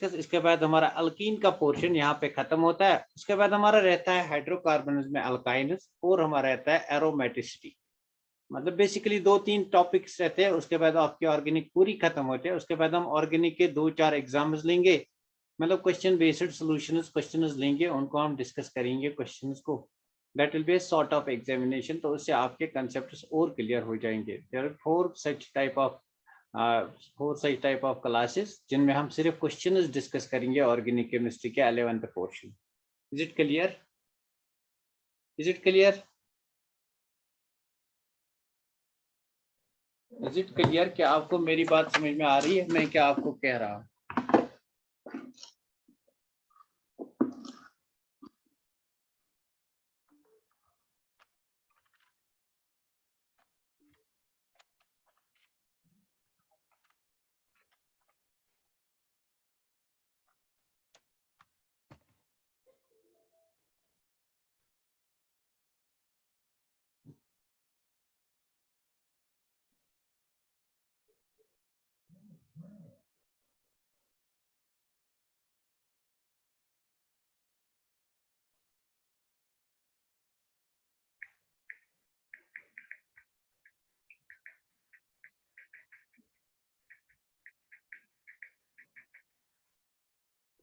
इसके बाद हमारा अल्कीन का पोर्शन यहाँ पे खत्म होता है। उसके बाद हमारा रहता है हाइड्रोकार्बन में अल्काइनस और हमारा रहता है एरोमेटिसिटी। मतलब बेसिकली 2-3 टॉपिक्स रहते हैं। उसके बाद आपके ऑर्गेनिक पूरी खत्म होते हैं। उसके बाद हम ऑर्गेनिक के 2-4 एग्जाम्स लेंगे, मतलब क्वेश्चन बेस्ड सॉल्यूशंस क्वेश्चंस लेंगे, उनको हम डिस्कस करेंगे क्वेश्चंस को। That will be a sort of examination. तो उससे आपके कंसेप्ट्स और क्लियर हो जाएंगे। There are four such type of classes जिनमें हम सिर्फ क्वेश्चंस डिस्कस करेंगे ऑर्गेनिक केमिस्ट्री के 11th portion. Is it clear? Is it clear? Is it clear? क्या आपको मेरी बात समझ में आ रही है? मैं क्या आपको कह रहा हूँ?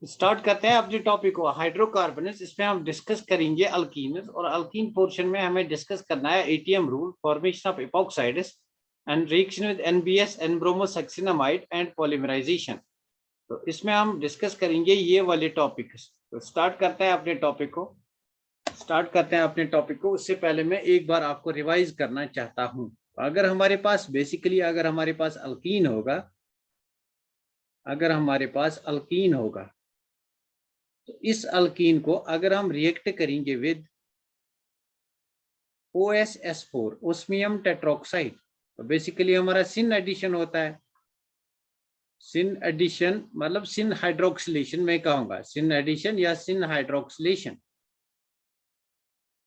स्टार्ट करते हैं अपने टॉपिक को। हाइड्रोकार्बनस, इसमें हम डिस्कस करेंगे अल्कीन्स, और अल्कीन पोर्शन में हमें डिस्कस करना है ATM rule, formation of epoxides and reaction with NBS and bromosuccinimide and polymerization. तो इसमें हम डिस्कस करेंगे ये वाले टॉपिक्स। तो स्टार्ट करते हैं अपने टॉपिक को। उससे पहले मैं एक बार आपको रिवाइज करना चाहता हूं। अगर हमारे पास बेसिकली अगर हमारे पास अल्कीन होगा, तो इस अल्कीन को अगर हम रिएक्ट करेंगे विद OSS4, ओस्मियम टेट्रोक्साइड, तो बेसिकली हमारा सिन एडिशन होता है। सिन एडिशन मतलब सिन हाइड्रोक्सिलेशन मैं कहूंगा, सिन एडिशन या सिन हाइड्रोक्सिलेशन।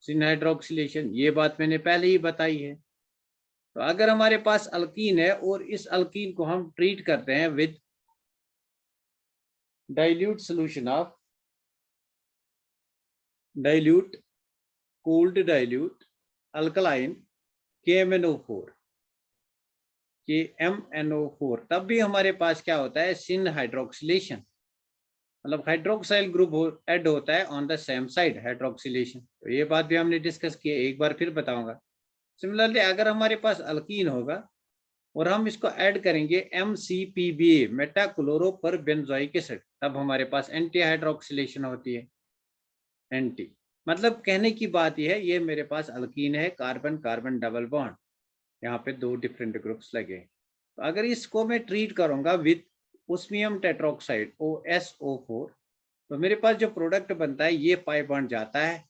सिन हाइड्रोक्सिलेशन ये बात मैंने पहले ही बताई है। तो अगर हमारे पास अल्कीन है और इस अल्कीन को हम ट्रीट करते हैं with dilute solution of cooled dilute alkaline KMNO4, तब भी हमारे पास क्या होता है? सिन हाइड्रोक्सिलेशन, मतलब हाइड्रोक्साइल ग्रुप ऐड होता है on the same side, hydroxylation. तो ये बात भी हमने डिस्कस की है, एक बार फिर बताऊंगा। सिमिलरली अगर हमारे पास अल्कीन होगा और हम इसको ऐड करेंगे MCPBA, मेटाक्लोरोपर बेंजोइक एसिड, तब हमारे पास एंटी हाइड्रोक्सिलेशन होती है। एंटी मतलब कहने की बात यह है, ये मेरे पास अल्कीन है, कार्बन कार्बन डबल बॉन्ड, यहाँ पे 2 डिफरेंट ग्रुप्स लगे। तो अगर इसको मैं ट्रीट करूंगा विद ओस्मियम टेट्रोक्साइड OSO4, तो मेरे पास जो प्रोडक्ट बनता है ये पाई बॉन्ड जाता है,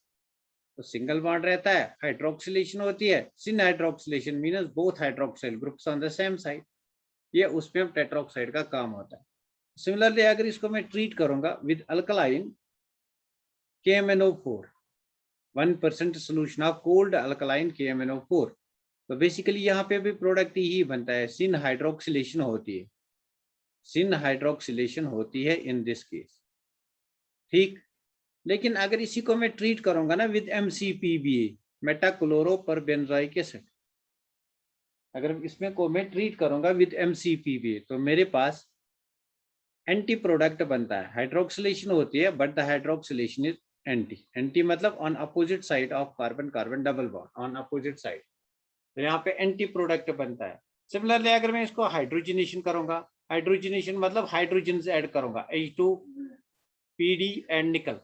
तो सिंगल बॉन्ड रहता है, हाइड्रोक्सिलेशन होती है। Syn hydroxylation means both hydroxyl groups on the same side. ये ओस्मियम टेट्रोक्साइड का काम होता है। सिमिलरली अगर इसको मैं ट्रीट करूंगा with alkaline KMNO4, 1% solution of cold alkaline KMNO4, तो बेसिकली यहाँ पे भी प्रोडक्ट ही बनता है, सिन हाइड्रोक्सिलेशन होती है इन दिस केस। ठीक, लेकिन अगर इसी को मैं ट्रीट करूंगा ना विद MCPBA, मेटाक्लोरोपरबेंजोइक एसिड, अगर इसमें को मैं ट्रीट करूंगा विद MCPBA, तो मेरे पास एंटी प्रोडक्ट बनता है। हाइड्रोक्सिलेशन होती है but the hydroxylation is anti मतलब on opposite side of carbon carbon double bond, on opposite side. तो यहाँ पे एंटी प्रोडक्ट बनता है। सिमिलरली अगर मैं इसको हाइड्रोजनेशन करूंगा, हाइड्रोजनेशन मतलब हाइड्रोजन ऐड करूंगा, H2 PD एंड निकल,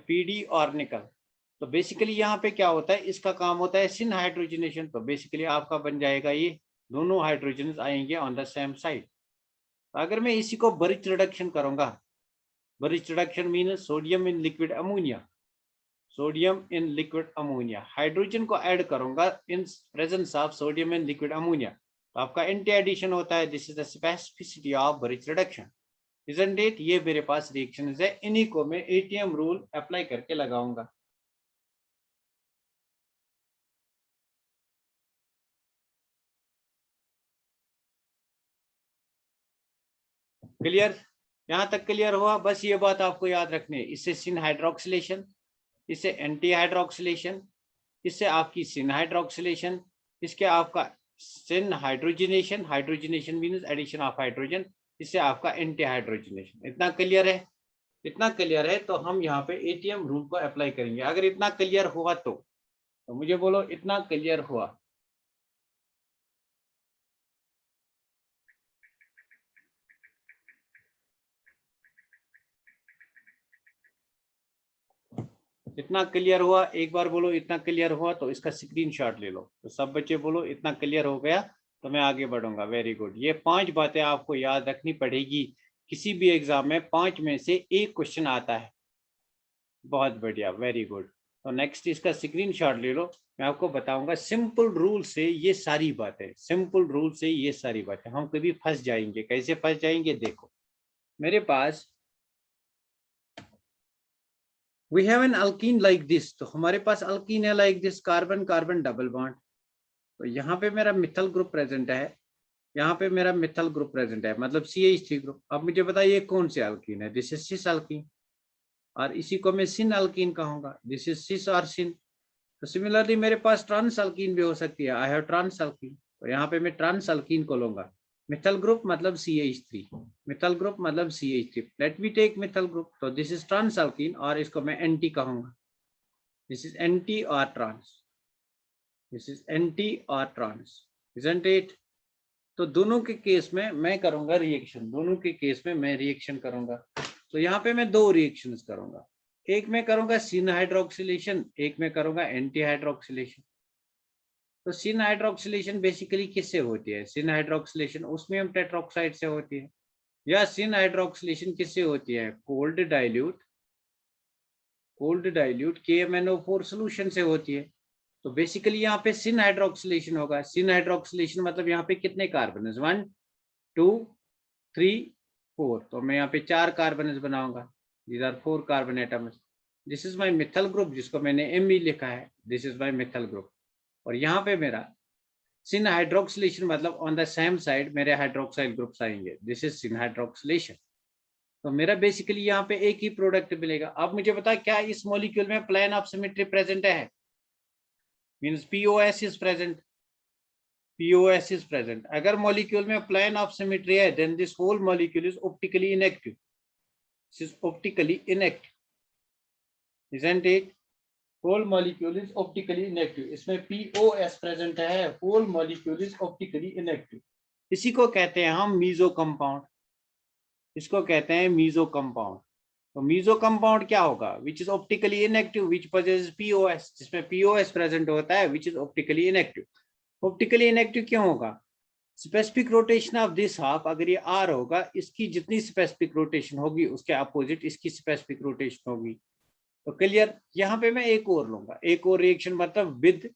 PD और निकल, तो बेसिकली यहाँ पे क्या होता है? इसका काम होता है सिन हाइड्रोजनेशन। तो बेसिकली आपका बन जाएगा ये, दोनों हाइड्रोजन आएंगे ऑन द सेम साइड। अगर मैं इसी को बरिच रिडक्शन करूंगा, Birch reduction mean sodium in liquid ammonia, hydrogen को ऐड करूंगा in presence of sodium in liquid ammonia, तो आपका एंटी एडिशन होता है। This is the specificity of Birch reduction, isn't it? ये मेरे पास रिएक्शन है, इन्हीं को मैं एटीएम रूल अप्लाई करके लगाऊंगा। क्लियर? यहाँ तक क्लियर हुआ? बस ये बात आपको याद रखनी है। इससे सिन हाइड्रोक्सिलेशन, इससे एंटी हाइड्रोक्सिलेशन, इससे आपकी सिन हाइड्रोक्सिलेशन, इसके आपका syn hydrogenation, hydrogenation means addition of hydrogen, इससे आपका एंटी हाइड्रोजिनेशन। इतना क्लियर है? इतना क्लियर है तो हम यहाँ पे एटीएम रूल को अप्लाई करेंगे। अगर इतना क्लियर हुआ तो मुझे बोलो इतना क्लियर हुआ? इतना क्लियर हुआ? एक बार बोलो इतना क्लियर हुआ तो इसका स्क्रीनशॉट ले लो। तो सब बच्चे बोलो इतना क्लियर हो गया तो मैं आगे बढ़ूंगा। Very good. ये 5 बातें आपको याद रखनी पड़ेगी। किसी भी एग्जाम में 5 में से एक क्वेश्चन आता है। बहुत बढ़िया, वेरी गुड। तो नेक्स्ट इसका स्क्रीनशॉट ले लो। मैं आपको बताऊंगा सिंपल रूल से ये सारी बातें, सिंपल रूल से ये सारी बातें। हम कभी फंस जाएंगे, कैसे फंस जाएंगे देखो। मेरे पास we have an alkene like this, तो हमारे पास अल्कीन है like this, carbon carbon double bond. तो यहाँ पे मेरा मिथल ग्रुप प्रेजेंट है, यहाँ पे मेरा मिथल ग्रुप प्रेजेंट है, मतलब CH3 ग्रुप। अब मुझे बताइए कौन से अल्कीन है? दिस इज सिस अल्कीन, और इसी को मैं सिन अल्कीन कहूंगा। दिस इज सिस और सिन। तो सिमिलरली मेरे पास ट्रांस अल्कीन भी हो सकती है। आई हैव ट्रांस अल्कीन, तो यहाँ पे मैं ट्रांस अल्कीन को लूंगा। मिथल ग्रुप मतलब CH3, मिथल ग्रुप मतलब CH3। Let me take methyl group, तो दिस इज ट्रांस अल्कीन और इसको मैं एंटी कहूंगा। दिस इज एंटी और ट्रांस, दिस इज एंटी और ट्रांस, इजंट इट? तो दोनों के केस में मैं करूंगा रिएक्शन, दोनों के केस में मैं रिएक्शन करूंगा। तो यहाँ पे मैं 2 रिएक्शंस करूंगा। एक में करूंगा सिन हाइड्रोक्सिलेशन, एक में करूंगा एंटी हाइड्रोक्सिलेशन। तो सिन हाइड्रोक्सिलेशन बेसिकली किससे होती है? सिन हाइड्रोक्सिलेशन ओस्मियम टेट्रोक्साइड से होती है। या सिन हाइड्रोक्सिलेशन किससे होती है? कोल्ड डाइल्यूट KMnO4 सोल्यूशन से होती है। तो बेसिकली यहाँ पे सिन हाइड्रोक्सिलेशन होगा। सिन हाइड्रोक्सिलेशन मतलब यहाँ पे कितने कार्बन? 1 2 3 4। तो मैं यहाँ पे 4 कार्बन बनाऊंगा। These are 4 carbon atoms. This is my methyl group, जिसको मैंने Me लिखा है। This is my methyl group. और यहाँ पे मेरा सिन हाइड्रोक्सिलेशन मतलब ऑन द सेम साइड मेरे हाइड्रोक्साइल ग्रुप्स आएंगे। This is syn hydroxylation. तो मेरा बेसिकली यहाँ पे एक ही प्रोडक्ट मिलेगा। अब मुझे बता, क्या इस मॉलिक्यूल में प्लेन ऑफ सिमेट्री प्रेजेंट है? Means POS is present, POS is present. अगर मॉलिक्यूल में प्लेन ऑफ सिमेट्री है, then this whole molecule is optically inactive. This is optically inactive, isn't it? Whole molecule is optically inactive. इसमें POS present है, whole molecule is optically inactive. इसी को कहते हैं हम मीजो कंपाउंड, इसको कहते हैं मीजो कंपाउंड। तो मीजो कंपाउंड क्या होगा? Which is optically inactive, which possesses POS, जिसमें POS प्रेजेंट होता है, which is optically inactive. Optically inactive क्यों होगा? Specific rotation of this half, अगर ये R होगा, इसकी जितनी स्पेसिफिक रोटेशन होगी उसके अपोजिट इसकी स्पेसिफिक रोटेशन होगी। तो क्लियर? यहाँ पे मैं एक और लूंगा, एक और रिएक्शन, मतलब विद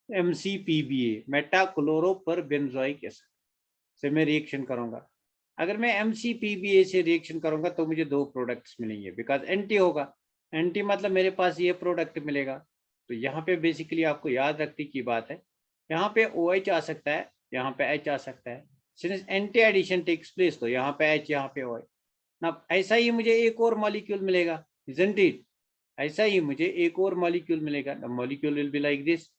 MCPBA, मेटा क्लोरो पर बेंजोइक एसिड से मैं रिएक्शन करूंगा। अगर मैं MCPBA से रिएक्शन करूंगा तो मुझे 2 प्रोडक्ट्स मिलेंगे, बिकॉज एंटी होगा। एंटी मतलब मेरे पास ये प्रोडक्ट मिलेगा। तो यहाँ पे बेसिकली आपको याद रखने की बात है, यहाँ पे OH आ सकता है, यहाँ पे H आ सकता है। Since anti addition takes place, तो यहाँ पे H, यहाँ पे OH ना। ऐसा ही मुझे एक और मॉलिक्यूल मिलेगा, इजंट इट? ऐसा ही मुझे एक और मॉलिक्यूल मिलेगा। The molecule will be like this,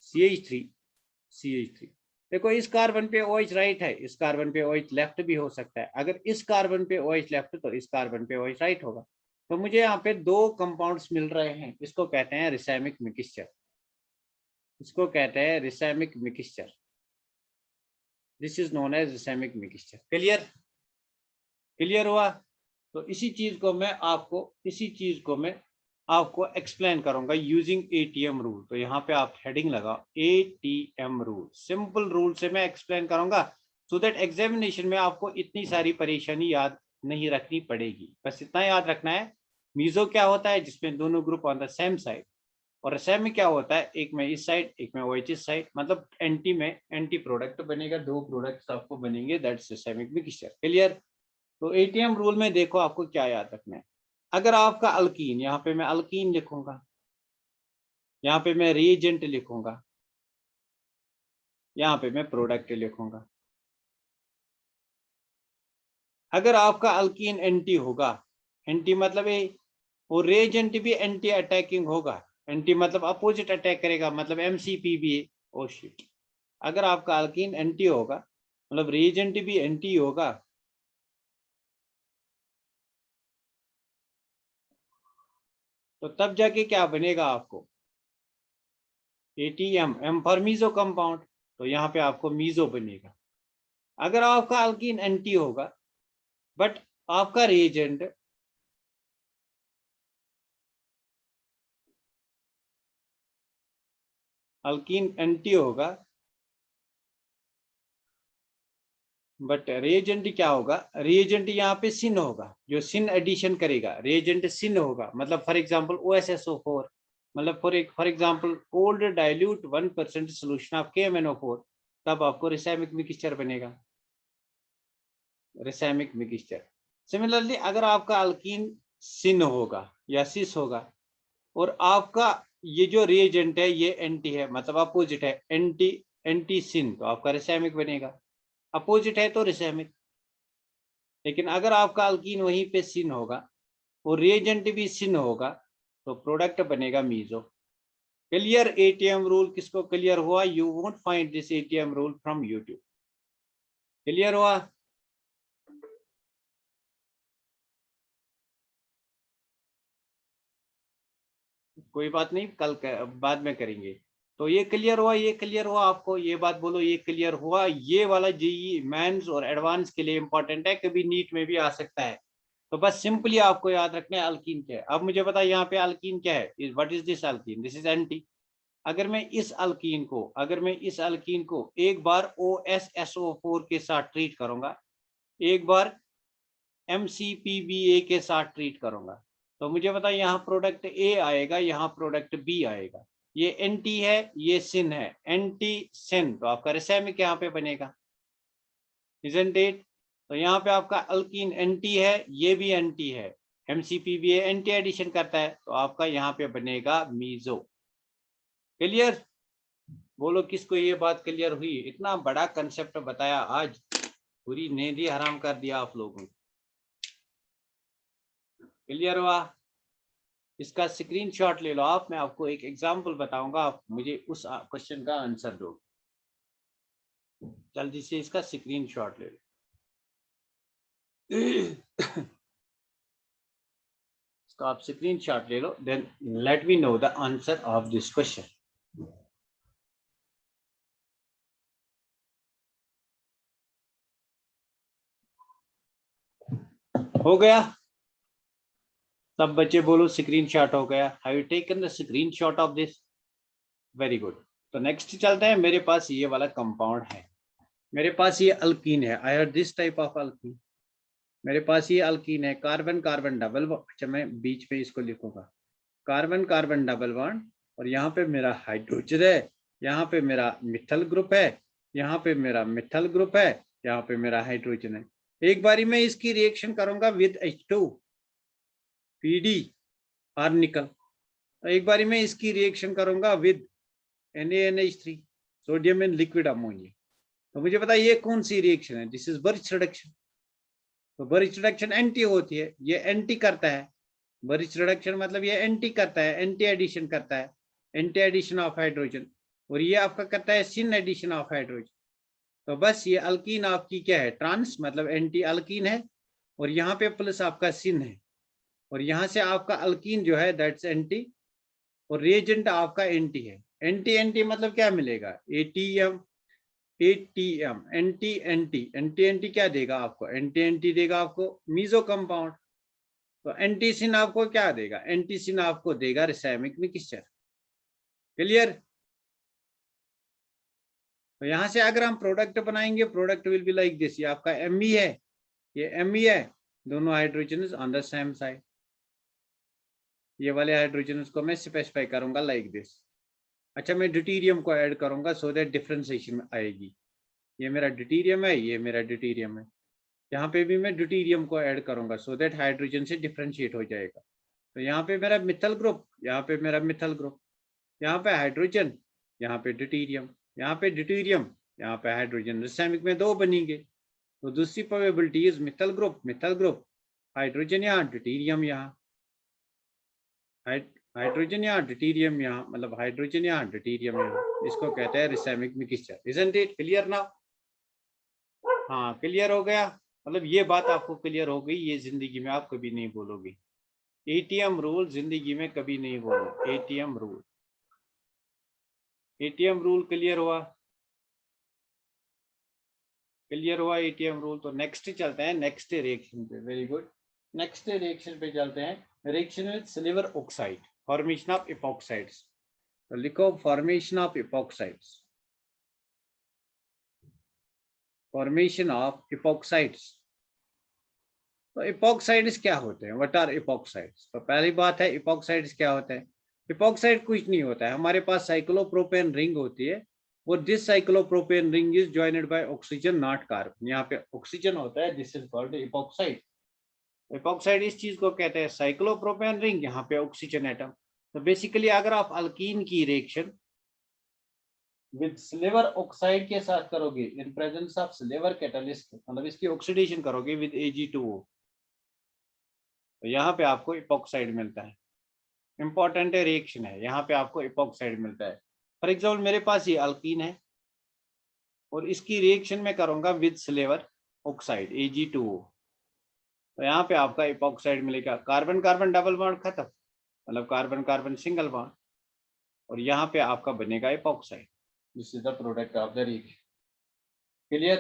CH3। देखो इस कार्बन पे OH राइट है, इस कार्बन पे OH लेफ्ट भी हो सकता है। अगर इस कार्बन पे OH लेफ्ट तो इस कार्बन पे OH राइट होगा। तो मुझे यहाँ पे 2 कंपाउंड्स मिल रहे हैं। इसको कहते हैं रिसैमिक मिक्सचर, इसको कहते हैं racemic mixture. This is known as racemic mixture. Clear? Clear हुआ? तो इसी चीज को मैं आपको एक्सप्लेन करूंगा यूजिंग ATM रूल। तो यहाँ पे आप हेडिंग लगाओ ATM रूल। सिंपल रूल से मैं एक्सप्लेन करूंगा, सो दैट एग्जामिनेशन में आपको इतनी सारी परेशानी याद नहीं रखनी पड़ेगी। बस इतना याद रखना है, मीजो क्या होता है, जिसमें दोनों group on the same side, और रिसैम में क्या होता है, एक में इस साइड, एक में OH इस साइड, मतलब एंटी में एंटी प्रोडक्ट बनेगा, 2 प्रोडक्ट्स आपको बनेंगे, दैट्स रिसैमिक मिक्सचर। क्लियर? तो ATM रूल में देखो आपको क्या याद रखना है। अगर आपका अल्कीन, यहाँ पे मैं अल्कीन लिखूंगा, यहाँ पे मैं रिएजेंट लिखूंगा, यहाँ पे मैं प्रोडक्ट लिखूंगा। अगर आपका अल्कीन एंटी होगा, एंटी मतलब ए, और रिएजेंट भी एंटी अटैकिंग होगा, एंटी मतलब अपोजिट अटैक करेगा, मतलब MCPBA। ओ शिट, अगर आपका अल्कीन एंटी होगा मतलब रिएजेंट भी एंटी होगा, तो तब जाके क्या बनेगा आपको, ATM, M for meso compound, तो यहाँ पे आपको मीजो बनेगा। अगर आपका अल्कीन एंटी होगा बट आपका रिएजेंट अल्कीन एंटी होगा बट रिएजेंट क्या होगा, रिएजेंट यहाँ पे सिन होगा, जो सिन एडिशन करेगा, रिएजेंट सिन होगा, मतलब फॉर एग्जांपल OSSO4, मतलब for example cold dilute 1% solution of KMNO4, तब आपको रिसैमिक मिक्सचर बनेगा, रिसैमिक मिक्सचर। सिमिलरली अगर आपका अल्कीन सिन होगा या सिस होगा और आपका ये जो रिएजेंट है ये एंटी है, मतलब अपोजिट है, एंटी एंटी सिन, तो आपका रिसैमिक बनेगा, अपोजिट है तो रिसैमिक। लेकिन अगर आपका अल्कीन वहीं पे सिन होगा और रिएजेंट भी सिन होगा तो प्रोडक्ट बनेगा मीजो। क्लियर ATM रूल किसको क्लियर हुआ? You won't find this ATM rule from YouTube. Clear हुआ? कोई बात नहीं, कल बाद में करेंगे। तो ये क्लियर हुआ, ये क्लियर हुआ आपको, ये बात बोलो ये क्लियर हुआ। ये वाला JEE मेंस और एडवांस के लिए इंपॉर्टेंट है, कभी नीट में भी आ सकता है। तो बस सिंपली आपको याद रखना है अल्कीन क्या है। अब मुझे बता यहाँ पे अल्कीन क्या है, what is this alkyne? This is anti. अगर मैं इस अल्कीन को एक बार OSSO4 के साथ ट्रीट करूंगा, एक बार MCPBA के साथ ट्रीट करूंगा, तो मुझे बता यहाँ प्रोडक्ट A आएगा, यहाँ प्रोडक्ट B आएगा। ये एंटी है, ये सिन है, एंटी सिन, तो आपका रिसैमिक यहाँ पे बनेगा, इजंट इट? तो यहाँ पे आपका अल्कीन एंटी है, ये भी एंटी है, MCPBA एंटी एडिशन करता है, तो आपका यहाँ पे बनेगा मीजो। क्लियर? बोलो किसको ये बात क्लियर हुई? इतना बड़ा कंसेप्ट बताया आज, पूरी नींद ही हराम कर दिया आप लोगों को। क्लियर हुआ? इसका स्क्रीनशॉट ले लो आप, मैं आपको एक एग्जांपल बताऊंगा, आप मुझे उस क्वेश्चन का आंसर दो। जल्दी से इसका स्क्रीनशॉट ले लो। इसका आप स्क्रीनशॉट ले लो, then let me know the answer of this question. हो गया? सब बच्चे बोलो स्क्रीनशॉट हो गया। Have you taken the screenshot of this? Very good. तो नेक्स्ट चलते हैं, मेरे पास ये वाला कंपाउंड है, मेरे पास ये अल्कीन है, I have this type of alkyne. मेरे पास ये अल्कीन है, कार्बन कार्बन डबल, अच्छा मैं बीच में इसको लिखूंगा, कार्बन कार्बन डबल बॉन्ड, और यहाँ पे मेरा हाइड्रोजन है, यहाँ पे मेरा मिथल ग्रुप है, यहाँ पे मेरा मिथल ग्रुप है, यहाँ पे मेरा हाइड्रोजन है। एक बारी में इसकी रिएक्शन करूंगा विद H2 PD और निकल, एक बारी में इसकी रिएक्शन करूंगा with NaNH3 sodium and liquid ammonia. तो मुझे पता ये कौन सी रिएक्शन है, दिस इज बर्च रिडक्शन। तो बर्च रिडक्शन एंटी होती है, ये एंटी करता है, बर्च रिडक्शन मतलब ये एंटी करता है, एंटी एडिशन करता है, एंटी एडिशन ऑफ हाइड्रोजन, और ये आपका करता है सिन एडिशन ऑफ हाइड्रोजन। तो बस ये अल्कीन आपकी क्या है, ट्रांस मतलब एंटी अल्कीन है, और यहाँ पे प्लस आपका सिन है, और यहाँ से आपका अल्कीन जो है दैट्स एंटी, और रिएजेंट आपका एंटी है। एंटी एंटी मतलब क्या मिलेगा, ATM ATM, anti anti, anti anti क्या देगा आपको, एंटी एंटी देगा आपको मीजो कंपाउंड। तो एंटीसिन आपको क्या देगा, एंटीसिन आपको देगा रिसैमिक मिक्सचर। क्लियर? तो यहाँ से अगर हम प्रोडक्ट बनाएंगे, product will be like this, ये आपका Me है, ये Me है, दोनों hydrogen on the same side. ये वाले हाइड्रोजन को मैं स्पेसिफाई करूंगा लाइक दिस। अच्छा मैं ड्यूटेरियम को ऐड करूंगा सो दैट डिफरेंशिएशन आएगी। ये मेरा ड्यूटेरियम है, ये मेरा ड्यूटेरियम है, यहाँ पे भी मैं ड्यूटेरियम को ऐड करूंगा सो दैट हाइड्रोजन से डिफरेंशिएट हो जाएगा। तो यहाँ पे मेरा मिथल ग्रुप, यहाँ पे मेरा मिथल ग्रुप, यहाँ पे हाइड्रोजन, यहाँ पे ड्यूटेरियम, यहाँ पे ड्यूटेरियम, यहाँ पे हाइड्रोजन, रिसैमिक में दो बनेंगे। तो दूसरी probability is methyl group hydrogen यहाँ ड्यूटेरियम यहाँ, हाइड्रोजन यहाँ ड्यूटेरियम यहाँ, मतलब हाइड्रोजन यहाँ ड्यूटेरियम यहाँ, इसको कहते हैं racemic mixture. Isn't it clear now? हाँ क्लियर हो गया। मतलब ये बात आपको क्लियर हो गई, ये जिंदगी में आप कभी नहीं बोलोगे। एटीएम रूल जिंदगी में कभी नहीं बोलो, ATM rule. ATM rule clear हुआ? क्लियर हुआ एटीएम रूल। तो नेक्स्ट चलते हैं नेक्स्ट रिएक्शन पे। वेरी गुड, नेक्स्ट रिएक्शन पे चलते हैं। Reaction with silver oxide, formation of epoxides. तो लिखो formation of epoxides, formation of epoxides. तो इपॉक्साइड्स क्या होते हैं? What are epoxides? तो पहली बात है इपॉक्साइड्स क्या होता है। इपॉक्साइड कुछ नहीं होता है, हमारे पास साइक्लोप्रोपेन रिंग होती है और this cyclopropane ring is joined by oxygen not carbon. यहाँ पे ऑक्सीजन होता है, this is called epoxide. Epoxide इस चीज को कहते हैं साइक्लोप्रोपेन रिंग, यहाँ पे ऑक्सीजन एटम। तो बेसिकली अगर आप अल्कीन की रिएक्शन विद सिल्वर ऑक्साइड के साथ करोगे इन प्रेजेंस ऑफ सिल्वर कैटलिस्ट, मतलब इसकी ऑक्सीडेशन करोगे विद Ag2O, तो यहाँ पे आपको इपॉक्साइड मिलता है। इंपॉर्टेंट रिएक्शन है, यहाँ पे आपको इपॉक्साइड मिलता है। फॉर एग्जाम्पल मेरे पास ये अल्कीन है और इसकी रिएक्शन में करूंगा विद सिल्वर ऑक्साइड Ag2O, तो यहाँ पे आपका इपॉक्साइड मिलेगा। कार्बन कार्बन डबल बॉन्ड खत्म, मतलब कार्बन कार्बन सिंगल बॉन्ड, और यहाँ पे आपका बनेगा epoxide. This is the product of the reaction. Clear?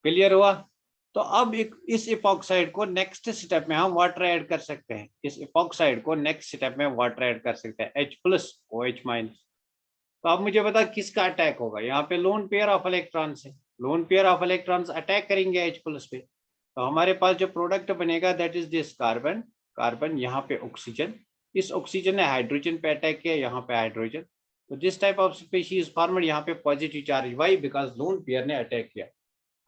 Clear हुआ? तो अब इस इपॉक्साइड को नेक्स्ट स्टेप में हम वाटर ऐड कर सकते हैं। इस इपॉक्साइड को नेक्स्ट स्टेप में वाटर ऐड कर सकते हैं, H+OH-। तो अब मुझे बता किसका अटैक होगा। यहाँ पे लोन पेयर ऑफ इलेक्ट्रॉन्स है, lone pair of electrons attack करेंगे H+ पे, तो हमारे पास जो प्रोडक्ट बनेगा that is this carbon carbon, यहाँ पे ऑक्सीजन, इस ऑक्सीजन ने हाइड्रोजन पे अटैक किया, यहाँ पे हाइड्रोजन, तो this type of species formed, यहाँ पे positive charge, why because lone pair ने अटैक किया।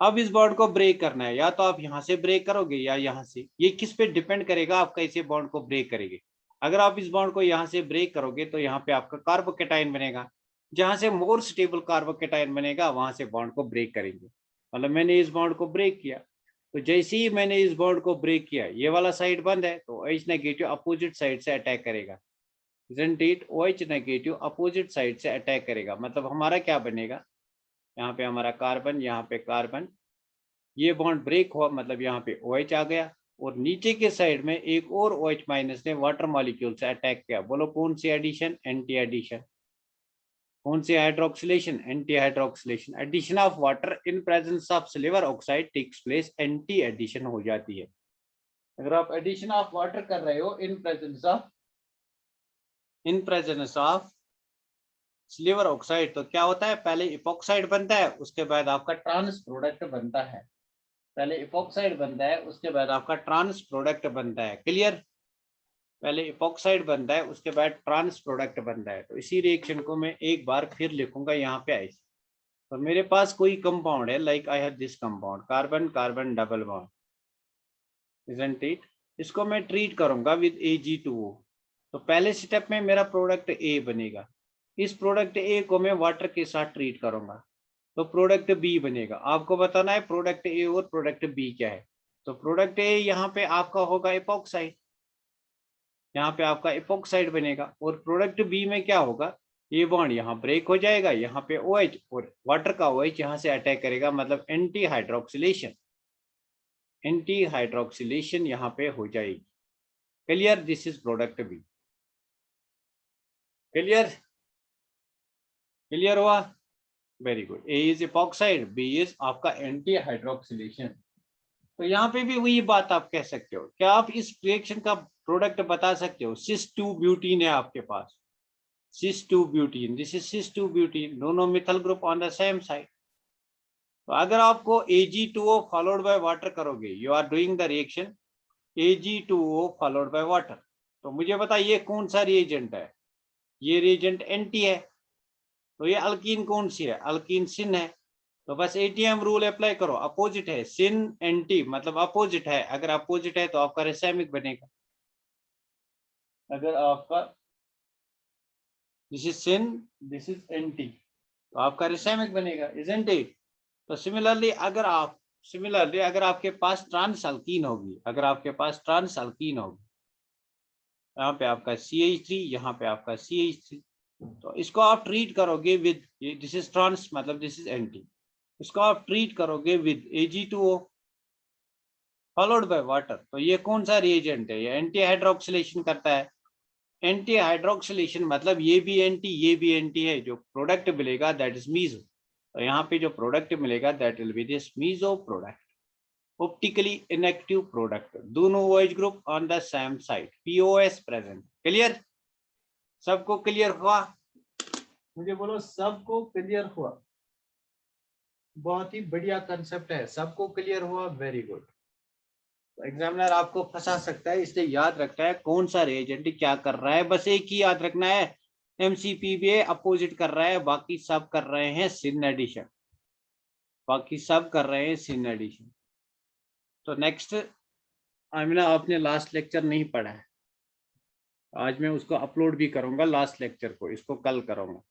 अब इस बॉन्ड को ब्रेक करना है, या तो आप यहाँ से ब्रेक करोगे या यहाँ से, ये किस पे डिपेंड करेगा आप कैसे बॉन्ड को ब्रेक करेंगे। अगर आप इस बॉन्ड को यहाँ से ब्रेक करोगे तो यहाँ पे आपका कार्बोकेटाइन बनेगा, जहां से मोर स्टेबल कार्बोकेटाइन बनेगा वहां से बॉन्ड को ब्रेक करेंगे। मतलब मैंने इस बॉन्ड को ब्रेक किया, तो जैसे ही मैंने इस बॉन्ड को ब्रेक किया ये वाला साइड बंद है, तो OH नेगेटिव अपोजिट साइड से अटैक करेगा। Isn't it? OH negative opposite side से अटैक करेगा, मतलब हमारा क्या बनेगा, यहाँ पे हमारा कार्बन, यहाँ पे कार्बन, ये बॉन्ड ब्रेक हुआ, मतलब यहाँ पे OH आ गया, और नीचे के साइड में एक और OH- ने वाटर मॉलिक्यूल से अटैक किया। बोलो कौन सी एडिशन? Anti addition. कौन सी hydroxylation? Anti hydroxylation. Addition of water in presence of silver oxide takes place, anti addition हो जाती है। अगर आप एडिशन ऑफ वाटर कर रहे हो इन प्रेजेंस ऑफ सिल्वर ऑक्साइड, तो क्या होता है, पहले इपॉक्साइड बनता है, उसके बाद आपका ट्रांस प्रोडक्ट बनता है। पहले इपॉक्साइड बनता है, उसके बाद आपका ट्रांस प्रोडक्ट बनता है। क्लियर? पहले इपॉक्साइड बनता है, उसके बाद ट्रांस प्रोडक्ट बनता है। तो इसी रिएक्शन को मैं एक बार फिर लिखूंगा यहाँ पे ऐसे। तो मेरे पास कोई कंपाउंड है, like I have this compound, carbon carbon double bond, isn't it? इसको मैं ट्रीट करूंगा विद Ag2O। तो पहले स्टेप में मेरा प्रोडक्ट ए बनेगा, इस प्रोडक्ट ए को मैं वाटर के साथ ट्रीट करूंगा, तो प्रोडक्ट बी बनेगा। आपको बताना है प्रोडक्ट ए और प्रोडक्ट बी क्या है। तो प्रोडक्ट ए यहाँ पे आपका होगा इपॉक्साइड, यहाँ पे आपका इपॉक्साइड बनेगा, और प्रोडक्ट बी में क्या होगा, ये बॉन्ड यहाँ ब्रेक हो जाएगा, यहाँ पे OH और वाटर का OH यहाँ से अटैक करेगा, मतलब एंटी हाइड्रोक्सिलेशन, एंटी हाइड्रोक्सिलेशन यहाँ पे हो जाएगी। Clear? This is product B. Clear? Clear हुआ? Very good. A is epoxide, B is आपका एंटी हाइड्रोक्सिलेशन। तो यहाँ पे भी वही बात आप कह सकते हो। क्या आप इस रिएक्शन का प्रोडक्ट बता सकते हो? सिस2 ब्यूटीन है आपके पास, cis2 butene, this is cis2 butene, दोनों methyl group on the same side. तो अगर आपको Ag2O फॉलोड बाय वाटर करोगे, you are doing the reaction Ag2O followed by water, तो मुझे बता ये कौन सा रिएजेंट है? ये रिएजेंट एंटी है, तो ये अल्कीन कौन सी है? अल्कीन सिन है। तो बस एटीएम रूल अप्लाई करो, अपोजिट है सिन एंटी, मतलब अपोजिट है, अगर अपोजिट है तो आपका रेसेमिक बनेगा। अगर आपका this is syn, this is anti, तो आपका रेसेमिक बनेगा, इजंट इट? तो सिमिलरली अगर आपके पास ट्रांस अल्कीन होगी, यहाँ पे आपका CH3, यहाँ पे आपका CH3, तो इसको आप ट्रीट करोगे विद, दिस इज ट्रांस मतलब दिस इज एंटी, इसको आप ट्रीट करोगे with Ag2O followed by water. तो ये कौन सा रिएजेंट है? ये एंटी हाइड्रोक्सिलेशन करता है। एंटी हाइड्रोक्सिलेशन मतलब ये भी एंटी है। जो प्रोडक्ट मिलेगा दैट इज मीजो। तो यहाँ पे जो प्रोडक्ट मिलेगा that will be this meso product, optically inactive product, दोनों OH group on the same side, POS present. Clear? सबको क्लियर हुआ? मुझे बोलो सबको क्लियर हुआ? बहुत ही बढ़िया कंसेप्ट है, सबको क्लियर हुआ, वेरी गुड। तो एग्जामिनर आपको फंसा सकता है, इसलिए याद रखना है कौन सा रिएजेंट क्या कर रहा है, बस एक ही याद रखना है, MCPBA अपोजिट कर रहा है, बाकी सब कर रहे हैं सिन एडिशन, तो नेक्स्ट आमिना, आपने लास्ट लेक्चर नहीं पढ़ा है, आज मैं उसको अपलोड भी करूंगा लास्ट लेक्चर को, इसको कल करूंगा।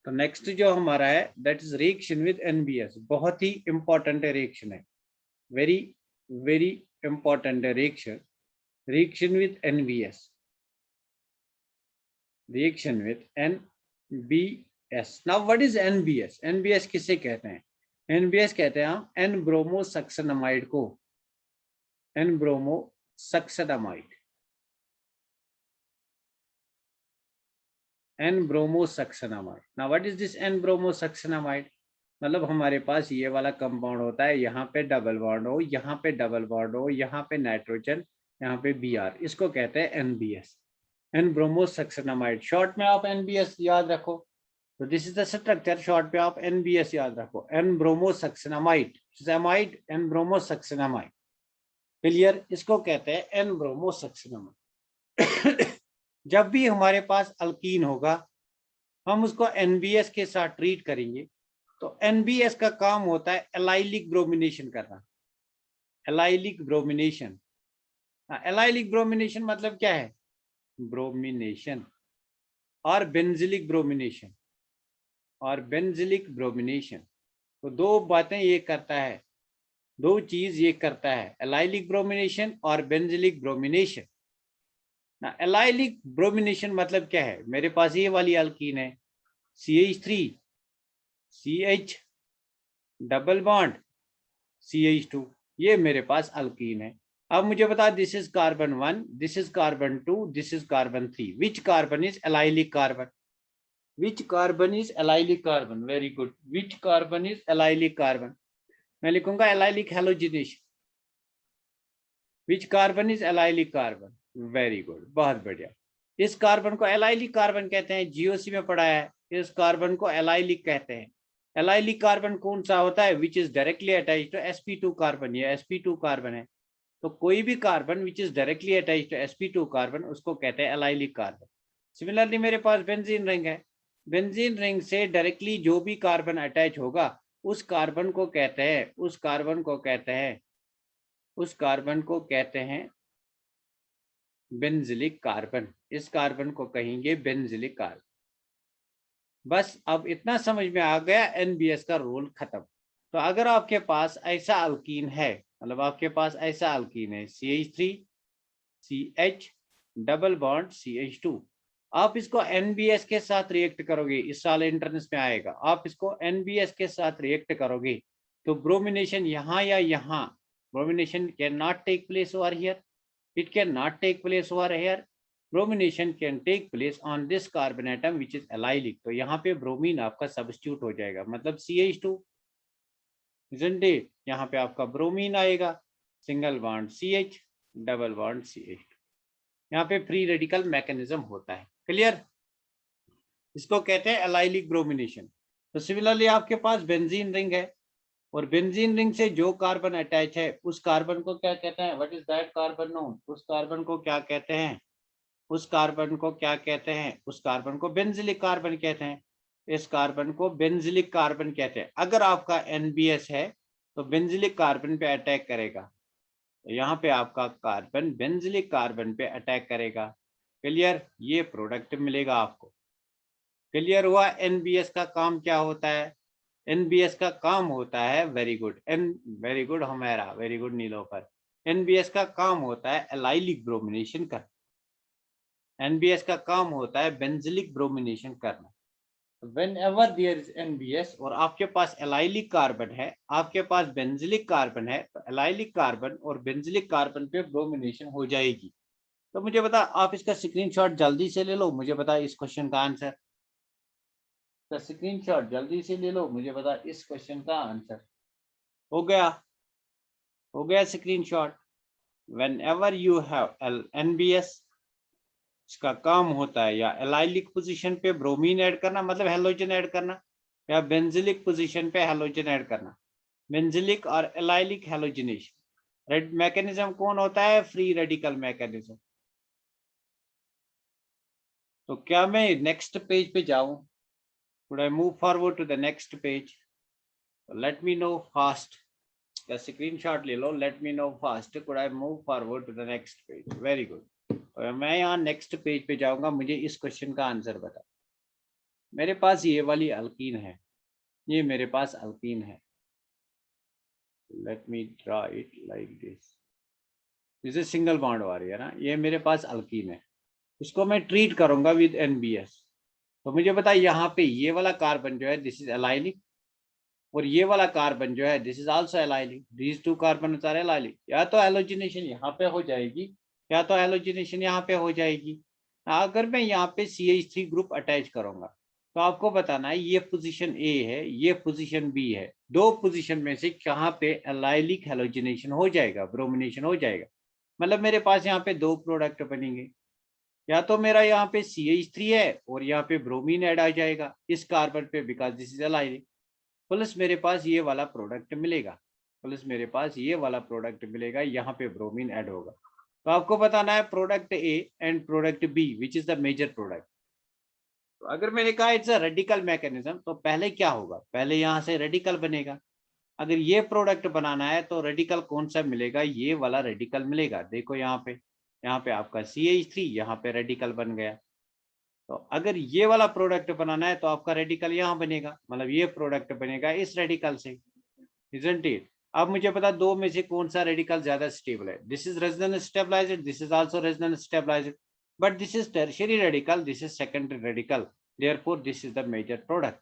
तो नेक्स्ट जो हमारा है that is reaction with NBS, बहुत ही इंपॉर्टेंट रिएक्शन है, very very important reaction, reaction with NBS, reaction with NBS। Now what is NBS? NBS किसे कहते हैं? NBS कहते हैं हम एन ब्रोमो सक्सनामाइड को, N bromo succinimide, N-bromosaccinamide। Now what is this N-bromosaccinamide? मतलब हमारे पास ये वाला कंपाउंड होता है, यहाँ पे डबल बॉन्ड हो, यहाँ पे डबल बॉन्ड हो, यहाँ पे नाइट्रोजन, यहाँ पे Br, इसको कहते हैं NBS, N-bromosaccinamide। शॉर्ट में आप NBS याद रखो, तो this is the structure, short पे आप NBS याद रखो, N-bromosaccinamide, एमाइड N-bromosaccinamide। क्लियर? इसको कहते हैं N-bromosaccinamide। जब भी हमारे पास अल्कीन होगा हम उसको NBS के साथ ट्रीट करेंगे, तो NBS का काम होता है एलाइलिक ब्रोमिनेशन करना। एलाइलिक ब्रोमिनेशन, एलाइलिक ब्रोमिनेशन मतलब क्या है? ब्रोमिनेशन और बेंजिलिक ब्रोमिनेशन, तो दो बातें ये करता है, दो चीज ये करता है, एलाइलिक ब्रोमिनेशन और बेंजिलिक ब्रोमिनेशन। एलाइलिक ब्रोमिनेशन मतलब क्या है? मेरे पास ये वाली अल्कीन है, CH3 CH double bond CH2, ये मेरे पास अल्कीन है। अब मुझे बता, this is carbon 1, this is carbon 2, this is carbon 3, which carbon is allylic carbon? Which carbon is allylic carbon? Very good, which carbon is allylic carbon? मैं लिखूंगा allylic halogenation, which carbon is allylic carbon? Very good, बहुत बढ़िया। इस carbon को allylic carbon कहते हैं, GOC में पढ़ा है, इस कार्बन को एलाइलिक कहते हैं। एलाइलिक कार्बन कौन सा होता है? Which is directly attached to sp2 carbon, ये sp2 कार्बन है, तो कोई भी carbon which is directly attached to sp2 carbon उसको कहते हैं एलाइलिक कार्बन। सिमिलरली मेरे पास बेंजीन रिंग है, बेंजीन रिंग से डायरेक्टली जो भी कार्बन अटैच होगा उस कार्बन को कहते हैं, उस कार्बन को कहते हैं बेंजिलिक कार्बन, इस कार्बन को कहेंगे बेंजिलिक कार्बन। बस अब इतना समझ में आ गया, NBS का रोल खत्म। तो अगर आपके पास ऐसा अल्कीन है, मतलब आपके पास ऐसा अल्कीन है CH3 CH double bond CH2, आप इसको NBS के साथ रिएक्ट करोगे, इस साल एंट्रेंस में आएगा, आप इसको NBS के साथ रिएक्ट करोगे तो ब्रोमिनेशन यहाँ या यहाँ, bromination cannot take place over here, it cannot take place over here, bromination can take place on this carbon atom which is allylic। तो यहाँ पे ब्रोमीन आपका सब्स्टिट्यूट हो जाएगा, मतलब CH2, isn't it? यहाँ पे आपका ब्रोमीन आएगा, single bond CH double bond CH2, यहाँ पे फ्री रेडिकल मैकेनिज्म होता है। क्लियर? इसको कहते हैं एलाइलिक ब्रोमिनेशन। तो सिमिलरली आपके पास बेंजीन रिंग है, और बेंजीन रिंग से जो कार्बन अटैच है उस कार्बन को क्या कहते हैं? What is that carbon known? उस कार्बन को क्या कहते हैं? उस कार्बन को बेंजिलिक कार्बन कहते हैं, इस कार्बन को बेंजिलिक कार्बन कहते हैं। अगर आपका NBS है तो बेंजिलिक कार्बन पे अटैक करेगा, तो यहाँ पे आपका कार्बन बेंजिलिक कार्बन पे अटैक करेगा। क्लियर? ये प्रोडक्ट मिलेगा आपको। क्लियर हुआ NBS का काम क्या होता है? एनबीएस का काम होता है, वेरी गुड वेरी गुड हमारा, वेरी गुड नीलोफर। एनबीएस का काम होता है एलाइलिक ब्रोमिनेशन करना। एनबीएस का काम होता है बेंजिलिक ब्रोमिनेशन करना। Whenever there is NBS और आपके पास एलाइलिक कार्बन है, आपके पास बेंजिलिक कार्बन है, तो एलाइलिक कार्बन और बेंजिलिक कार्बन पे ब्रोमिनेशन हो जाएगी। तो मुझे बता, आप इसका स्क्रीनशॉट जल्दी से ले लो, मुझे बता इस क्वेश्चन का आंसर। तो स्क्रीनशॉट जल्दी से ले लो, मुझे बता इस क्वेश्चन का आंसर। हो गया, हो गया screenshot. Whenever you have NBS, इसका काम होता है या एलाइलिक पोजीशन पे ब्रोमीन ऐड करना, मतलब हेलोजन ऐड करना, या बेंजिलिक पोजीशन पे हेलोजन ऐड करना। बेंजिलिक और एलाइलिक हेलोजिनेशन रेड मैकेनिज्म कौन होता है? Free radical mechanism. तो क्या मैं नेक्स्ट पेज पे जाऊं? Could I move forward to the next page? Let me know fast. या स्क्रीनशॉट ले लो, let me know fast. Could I move forward to the next page? Very good. मैं यहाँ next page पे जाऊंगा, मुझे इस क्वेश्चन का आंसर बता। मेरे पास ये वाली अल्कीन है, ये मेरे पास अल्कीन है। Let me draw it like this. This is single bond वाली है ना, ये मेरे पास अल्कीन है, इसको मैं ट्रीट करूंगा विद एनबीएस। तो मुझे बता, यहाँ पे ये वाला कार्बन जो है दिस इज एलाइलिक, और ये वाला कार्बन जो है this is also allylic. These two carbon are allylic. या तो हेलोजिनेशन यहाँ पे हो जाएगी, या तो हेलोजिनेशन यहाँ पे हो जाएगी। अगर मैं यहाँ पे CH3 ग्रुप अटैच करूंगा, तो आपको बताना है ये पोजीशन ए है, ये पोजीशन बी है, दो पोजीशन में से कहाँ पे एलाइलिक हेलोजिनेशन हो जाएगा, ब्रोमिनेशन हो जाएगा। मतलब मेरे पास यहाँ पे दो प्रोडक्ट बनेंगे, या तो मेरा यहाँ पे CH3 है और यहाँ पे ब्रोमीन ऐड आ जाएगा इस कार्बन पे, because this is allylic, plus मेरे पास ये वाला प्रोडक्ट मिलेगा, प्लस मेरे पास ये वाला प्रोडक्ट मिलेगा, यहाँ पे ब्रोमीन ऐड होगा। तो आपको बताना है product A and product B which is the major product. तो अगर मैंने कहा इट्स अ रेडिकल मैकेनिज्म, तो पहले क्या होगा? पहले यहाँ से रेडिकल बनेगा। अगर ये प्रोडक्ट बनाना है तो रेडिकल कौन सा मिलेगा? ये वाला रेडिकल मिलेगा। देखो यहाँ पे आपका CH3, यहाँ पे रेडिकल बन गया। तो अगर ये वाला प्रोडक्ट बनाना है तो आपका रेडिकल यहाँ बनेगा, मतलब ये प्रोडक्ट बनेगा इस रेडिकल से, isn't it? अब मुझे पता दो में से कौन सा रेडिकल ज्यादा स्टेबल है। This is resonance stabilised, this is also resonance stabilised, but this is tertiary radical, this is secondary radical, therefore this is the major product.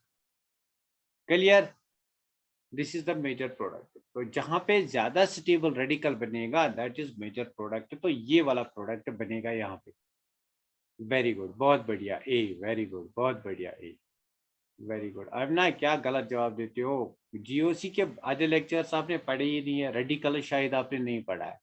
Clear? This is the major product. तो जहां पे ज्यादा stable radical बनेगा that is major product, तो ये वाला product बनेगा यहाँ पे। वेरी गुड, बहुत बढ़िया ए, वेरी गुड, बहुत बढ़िया ए, वेरी गुड। अब ना क्या गलत जवाब देते हो? जीओसी के आधे लेक्चर्स आपने पढ़े ही नहीं है, रेडिकल शायद आपने नहीं पढ़ा है।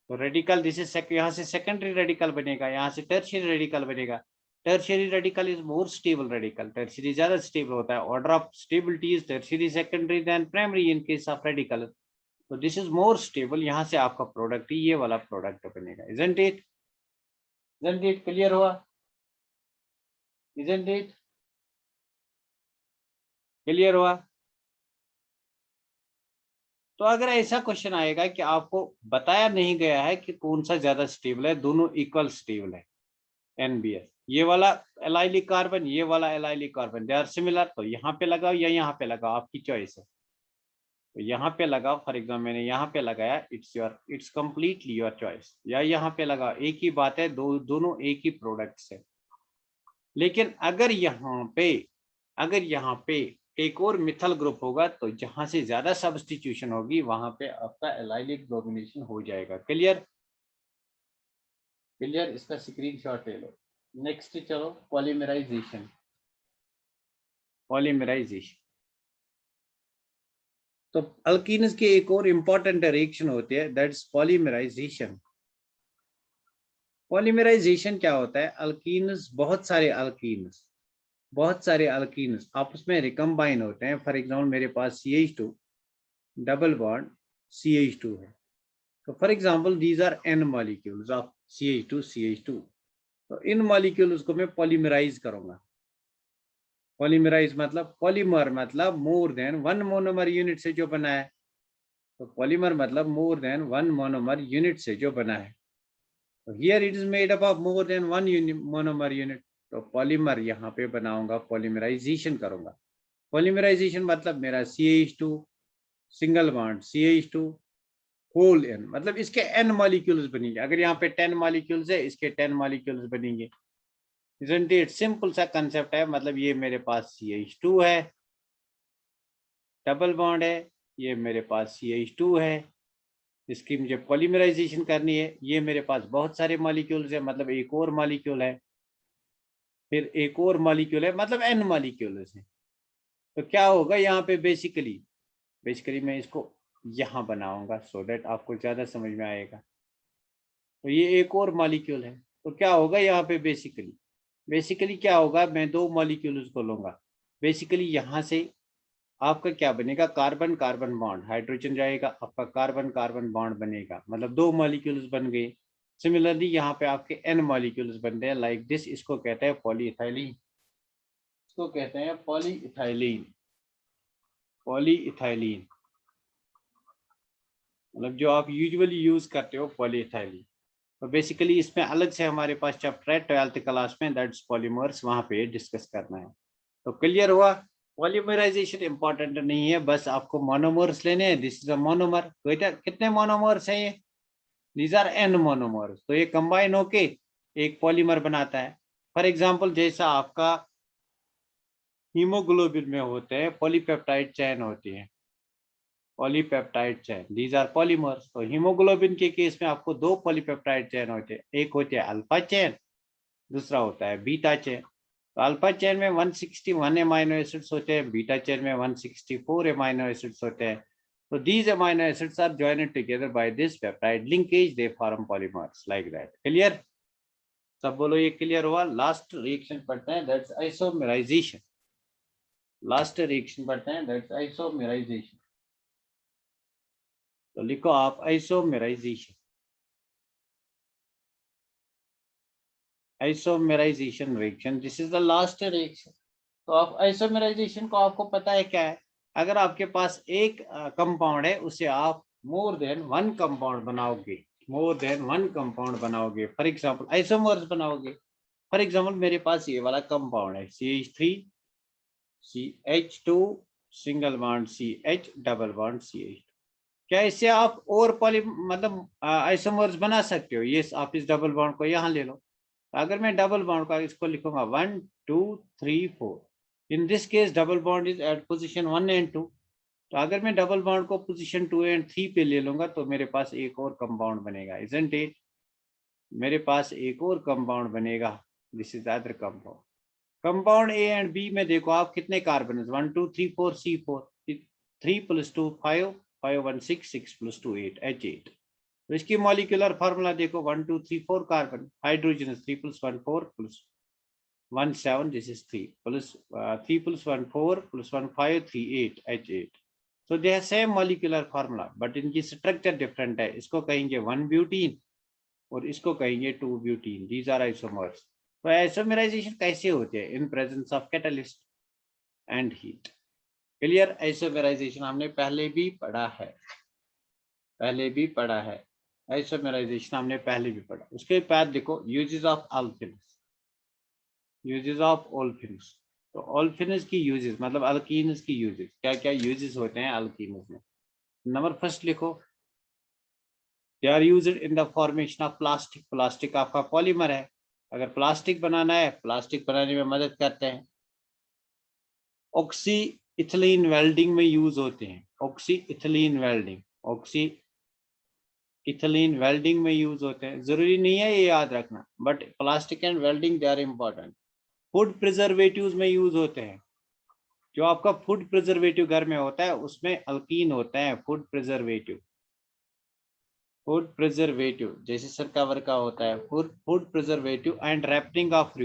तो रेडिकल दिस इज यहाँ से सेकेंडरी रेडिकल बनेगा, यहाँ से टर्शियरी रेडिकल बनेगा। Tertiary radical is more stable radical, tertiary ज्यादा स्टेबल होता है। Order of stability is tertiary secondary than primary in case of radical. तो दिस इज मोर स्टेबल, यहाँ से आपका प्रोडक्ट ये वाला प्रोडक्ट बनेगा। Isn't it? Isn't it? Clear हुआ? Isn't it? क्लियर हुआ? तो अगर ऐसा क्वेश्चन आएगा कि आपको बताया नहीं गया है कि कौन सा ज्यादा स्टेबल है, दोनों इक्वल स्टेबल है, एनबीएस, ये वाला एलाइलिक कार्बन, ये वाला allylic carbon, they are similar, तो यहाँ पे लगाओ या यहाँ पे लगाओ, आपकी चॉइस है। तो यहाँ पे लगाओ, फॉर एग्जाम्पल मैंने यहाँ पे लगाया, इट्स कंप्लीटली योर चॉइस, या यहाँ पे लगाओ, एक ही बात है, दोनों एक ही प्रोडक्ट्स है। लेकिन अगर यहाँ पे एक और मिथल ग्रुप होगा, तो जहां से ज्यादा सब्स्टिट्यूशन होगी वहां पे आपका एलाइलिक ब्रोमिनेशन हो जाएगा। क्लियर? क्लियर? इसका स्क्रीनशॉट ले लो। नेक्स्ट चलो, पॉलीमराइजेशन। पॉलीमराइजेशन तो अल्कीन्स की एक और इंपॉर्टेंट रिएक्शन होती है, दैट्स पॉलीमराइजेशन। पॉलीमराइजेशन क्या होता है? अल्कीन्स, बहुत सारे अल्कीन्स आपस में रिकम्बाइन होते हैं। फॉर एग्जाम्पल मेरे पास CH2 डबल बॉन्ड CH2 है, तो for example these are n molecules of CH2। तो इन मॉलिक्यूल्स को मैं पॉलीमराइज करूंगा। पॉलीमराइज मतलब, पॉलीमर मतलब more than one monomer unit से जो बना है। तो पॉलीमर मतलब more than one monomer unit से जो बना है। तो here it is made up of more than one monomer unit. तो पॉलीमर यहाँ पे बनाऊंगा, पॉलीमराइजेशन करूंगा। पॉलीमराइजेशन मतलब मेरा CH2 single bond CH2 whole N, मतलब इसके N मॉलिक्यूल्स बनेंगे। अगर यहाँ पे 10 मॉलिक्यूल्स है, इसके 10 मॉलिक्यूल्स बनेंगे। Isn't it? सिंपल सा कंसेप्ट है। मतलब ये मेरे पास CH2 है, डबल बॉन्ड है, ये मेरे पास CH2 है, इसकी मुझे पॉलीमराइजेशन करनी है। ये मेरे पास बहुत सारे मॉलिक्यूल्स है, मतलब एक और मॉलिक्यूल है, फिर एक और मॉलिक्यूल है, मतलब N मॉलिक्यूल्स है। तो क्या होगा यहाँ पे बेसिकली मैं इसको यहाँ बनाऊंगा सो दैट आपको ज्यादा समझ में आएगा। तो ये एक और मॉलिक्यूल है, तो क्या होगा यहाँ पे बेसिकली क्या होगा, मैं दो मॉलिक्यूल्स को लूंगा। बेसिकली यहाँ से आपका क्या बनेगा, कार्बन कार्बन बॉन्ड, हाइड्रोजन जाएगा, आपका कार्बन कार्बन बॉन्ड बनेगा, मतलब दो मॉलिक्यूल्स बन गए। सिमिलरली यहाँ पे आपके N मॉलिक्यूल्स बनते हैं लाइक दिस। इसको कहते हैं पॉलीइथाइलीन, इसको कहते हैं पॉलीइथाइलीन। पॉलीइथाइलीन मतलब जो आप यूजुअली यूज करते हो पॉलीइथाइलीन। तो बेसिकली इसमें अलग से हमारे पास चैप्टर है 12th क्लास में, दैट्स पॉलीमर्स, वहां पे डिस्कस करना है। तो क्लियर हुआ। पॉलीमराइजेशन इंपॉर्टेंट नहीं है, बस आपको मोनोमर्स लेने हैं। This is a monomer. कितने मोनोमर्स हैं ये, दीज आर N मोनोमर्स। तो ये कंबाइन होके एक पॉलीमर बनाता है। फॉर एग्जांपल जैसा आपका हीमोग्लोबिन में होते हैं पॉलीपेप्टाइड चेन होती है, polypeptide chain, these are polymers. तो हीमोग्लोबिन के केस में आपको दो पॉलीपेप्टाइड चेन होते हैं, एक होते हैं अल्फा चेन, दूसरा होता है बीटा चेन। तो अल्फा चेन में 161 एमाइनो एसिड्स होते हैं, बीटा चेन में 164 एमाइनो एसिड्स होते हैं। तो these amino acids are joined together by this peptide linkage, they form polymers like that. Clear, सब बोलो ये क्लियर हुआ। लास्ट रिएक्शन पढ़ते हैं, दैट्स आइसोमेराइजेशन। लास्ट रिएक्शन पढ़ते हैं, दैट्स आइसोमेराइजेशन। तो लिखो आप isomerisation. Isomerisation reaction, this is the last reaction. तो आप आइसोमेराइजेशन को आपको पता है क्या है, अगर आपके पास एक कंपाउंड है उसे आप मोर देन वन कंपाउंड बनाओगे, मोर देन वन कंपाउंड बनाओगे, फॉर एग्जांपल आइसोमर्स बनाओगे। फॉर एग्जांपल मेरे पास ये वाला कंपाउंड है CH3 CH2 single bond CH double bond CH। क्या इससे आप और पॉली मतलब आइसोमर्स बना सकते हो? ये आप इस डबल बॉन्ड को यहाँ ले लो। अगर मैं डबल बॉन्ड का इसको लिखूंगा 1 2 3 4, in this case double bond is at position 1 and 2। तो अगर मैं डबल बॉन्ड को पोजीशन 2 एंड 3 पे ले लूंगा तो मेरे पास एक और कंपाउंड बनेगा, इजंट इट? मेरे पास एक और कंपाउंड बनेगा, this is other compound. Compound A and B में देखो आप कितने कार्बन है, 1 2 3 4 C4, 3 + 2 5, 5 1 6, 6 + 2 8, H8। तो इसकी मॉलिक्यूलर फार्मूला देखो, 1 2 3 4 carbon, hydrogen 3 + 1 4 + 1 7, this is 3 + 1 4 + 1 5 3 8, H8। so they have same molecular formula but इनकी स्ट्रक्चर डिफरेंट है। इसको कहेंगे 1 ब्यूटीन और इसको कहेंगे 2 ब्यूटीन, दीज आर आइसोमर्स। तो आइसोमेराइजेशन कैसे होते हैं? इन presence of catalyst and heat. Clear, isomerisation हमने पहले भी पढ़ा है, आइसोमेराइजेशन हमने पहले भी पढ़ा। उसके बाद देखो uses of alkenes, uses of olefins. तो ओल्फिन्स की यूजेस मतलब अल्कीन्स की यूजेस, क्या क्या यूजेस होते हैं अल्कीन्स में। नंबर फर्स्ट लिखो, they are used in the formation of plastic. Plastic आपका पॉलीमर है, अगर प्लास्टिक बनाना है, प्लास्टिक बनाने में मदद करते हैं। ऑक्सी इथिलीन वेल्डिंग में यूज होते हैं, oxy ethylene welding, oxy ethylene welding में यूज होते हैं। जरूरी नहीं है ये याद रखना, but plastic and welding they are important. Food preservatives में यूज होते हैं, जो आपका फूड प्रिजर्वेटिव घर में होता है उसमें अल्कीन होता है। फूड प्रिजर्वेटिव, फूड प्रिजर्वेटिव जैसे सरका वर्का होता है, food preservative and ripening of